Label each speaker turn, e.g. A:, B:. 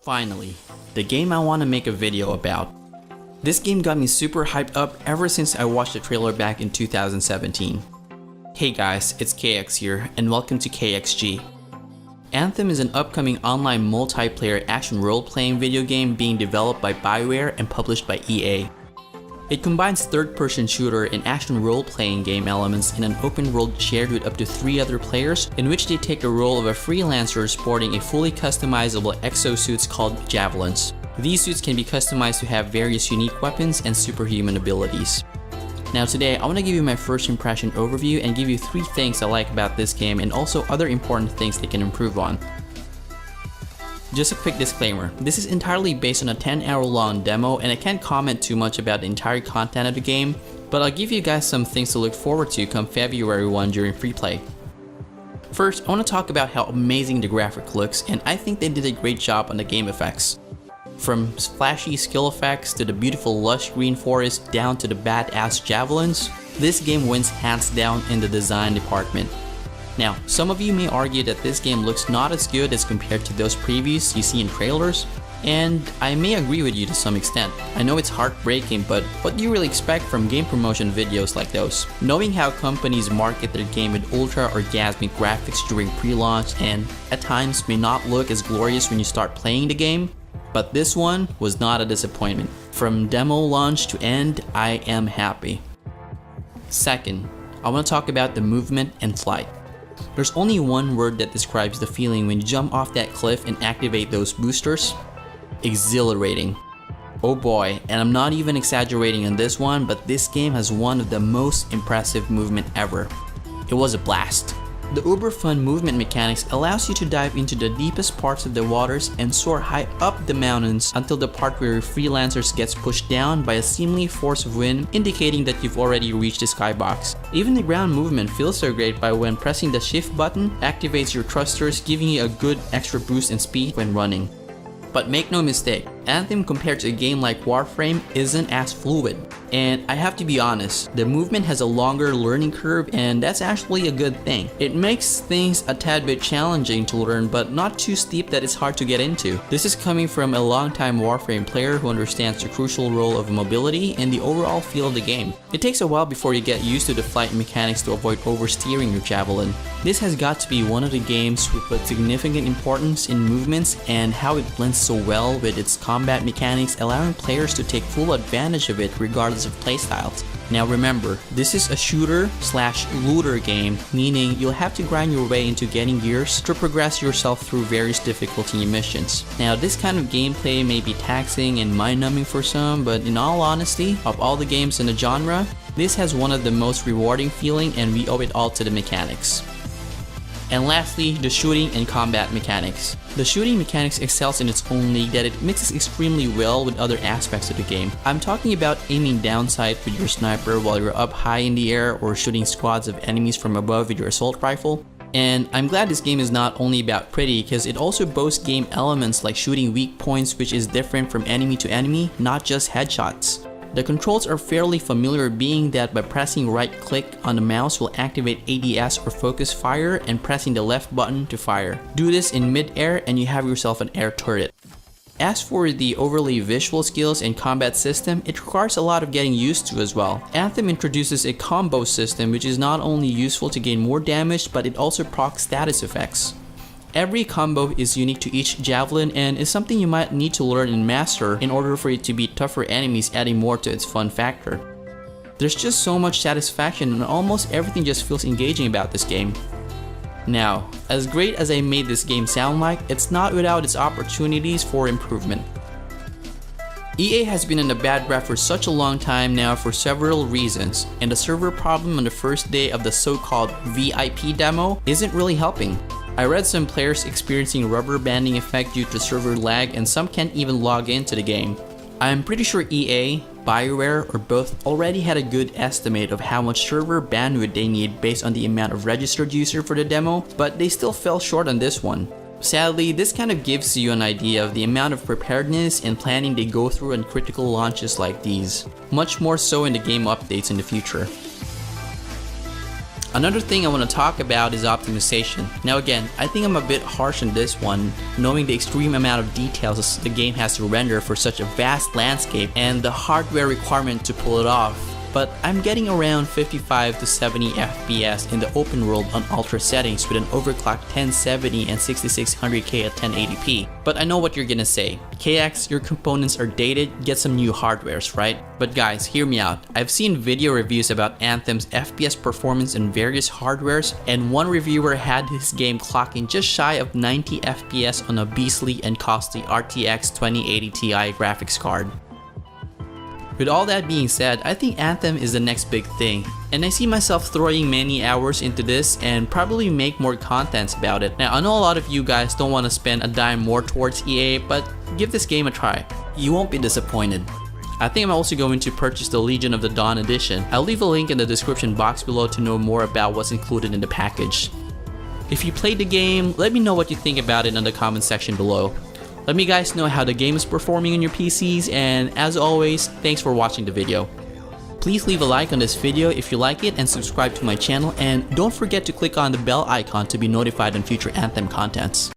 A: Finally, the game I want to make a video about. This game got me super hyped up ever since I watched the trailer back in 2017. Hey guys, it's KX here, and welcome to KXG. Anthem is an upcoming online multiplayer action role-playing video game being developed by BioWare and published by EA. It combines third-person shooter and action role-playing game elements in an open world shared with up to 3 other players, in which they take the role of a freelancer sporting a fully customizable exosuits called Javelins. These suits can be customized to have various unique weapons and superhuman abilities. Now today, I want to give you my first impression overview and give you 3 things I like about this game and also other important things they can improve on. Just a quick disclaimer, this is entirely based on a 10-hour long demo and I can't comment too much about the entire content of the game, but I'll give you guys some things to look forward to come February 1 during free play. First, I want to talk about how amazing the graphic looks, and I think they did a great job on the game effects. From flashy skill effects to the beautiful lush green forest down to the badass javelins, this game wins hands down in the design department. Now, some of you may argue that this game looks not as good as compared to those previews you see in trailers, and I may agree with you to some extent. I know it's heartbreaking, but what do you really expect from game promotion videos like those? Knowing how companies market their game with ultra orgasmic graphics during pre-launch and at times may not look as glorious when you start playing the game, but this one was not a disappointment. From demo launch to end, I am happy. Second, I want to talk about the movement and flight. There's only one word that describes the feeling when you jump off that cliff and activate those boosters. Exhilarating. Oh boy, and I'm not even exaggerating on this one, but this game has one of the most impressive movement ever. It was a blast. The uber fun movement mechanics allows you to dive into the deepest parts of the waters and soar high up the mountains until the part where freelancers gets pushed down by a seemingly force of wind, indicating that you've already reached the skybox. Even the ground movement feels so great by when pressing the shift button activates your thrusters, giving you a good extra boost in speed when running. But make no mistake, Anthem compared to a game like Warframe isn't as fluid. And I have to be honest, the movement has a longer learning curve, and that's actually a good thing. It makes things a tad bit challenging to learn, but not too steep that it's hard to get into. This is coming from a long-time Warframe player who understands the crucial role of mobility and the overall feel of the game. It takes a while before you get used to the flight mechanics to avoid oversteering your javelin. This has got to be one of the games who put significant importance in movements and how it blends so well with its combat mechanics, allowing players to take full advantage of it regardless of playstyles. Now remember, this is a shooter/looter game, meaning you'll have to grind your way into getting gears to progress yourself through various difficulty missions. Now this kind of gameplay may be taxing and mind-numbing for some, but in all honesty, of all the games in the genre, this has one of the most rewarding feeling, and we owe it all to the mechanics. And lastly, the shooting and combat mechanics. The shooting mechanics excels in its own league that it mixes extremely well with other aspects of the game. I'm talking about aiming down sight with your sniper while you're up high in the air, or shooting squads of enemies from above with your assault rifle. And I'm glad this game is not only about pretty, because it also boasts game elements like shooting weak points, which is different from enemy to enemy, not just headshots. The controls are fairly familiar, being that by pressing right click on the mouse will activate ADS or focus fire, and pressing the left button to fire. Do this in mid-air and you have yourself an air turret. As for the overly visual skills and combat system, it requires a lot of getting used to as well. Anthem introduces a combo system which is not only useful to gain more damage, but it also procs status effects. Every combo is unique to each javelin and is something you might need to learn and master in order for it to beat tougher enemies, adding more to its fun factor. There's just so much satisfaction, and almost everything just feels engaging about this game. Now, as great as I made this game sound like, it's not without its opportunities for improvement. EA has been in a bad rep for such a long time now for several reasons, and the server problem on the first day of the so-called VIP demo isn't really helping. I read some players experiencing rubber banding effect due to server lag, and some can't even log into the game. I'm pretty sure EA, BioWare, or both already had a good estimate of how much server bandwidth they need based on the amount of registered user for the demo, but they still fell short on this one. Sadly, this kind of gives you an idea of the amount of preparedness and planning they go through on critical launches like these. Much more so in the game updates in the future. Another thing I want to talk about is optimization. Now again, I think I'm a bit harsh on this one, knowing the extreme amount of details the game has to render for such a vast landscape and the hardware requirement to pull it off. But I'm getting around 55 to 70 FPS in the open world on ultra settings with an overclocked 1070 and 6600K at 1080p. But I know what you're gonna say. KX, your components are dated, get some new hardwares, right? But guys, hear me out. I've seen video reviews about Anthem's FPS performance in various hardwares, and one reviewer had his game clocking just shy of 90 FPS on a beastly and costly RTX 2080 Ti graphics card. With all that being said, I think Anthem is the next big thing, and I see myself throwing many hours into this and probably make more contents about it. Now I know a lot of you guys don't want to spend a dime more towards EA, but give this game a try. You won't be disappointed. I think I'm also going to purchase the Legion of the Dawn edition. I'll leave a link in the description box below to know more about what's included in the package. If you played the game, let me know what you think about it in the comment section below. Let me guys know how the game is performing on your PCs, and as always, thanks for watching the video. Please leave a like on this video if you like it and subscribe to my channel, and don't forget to click on the bell icon to be notified on future Anthem contents.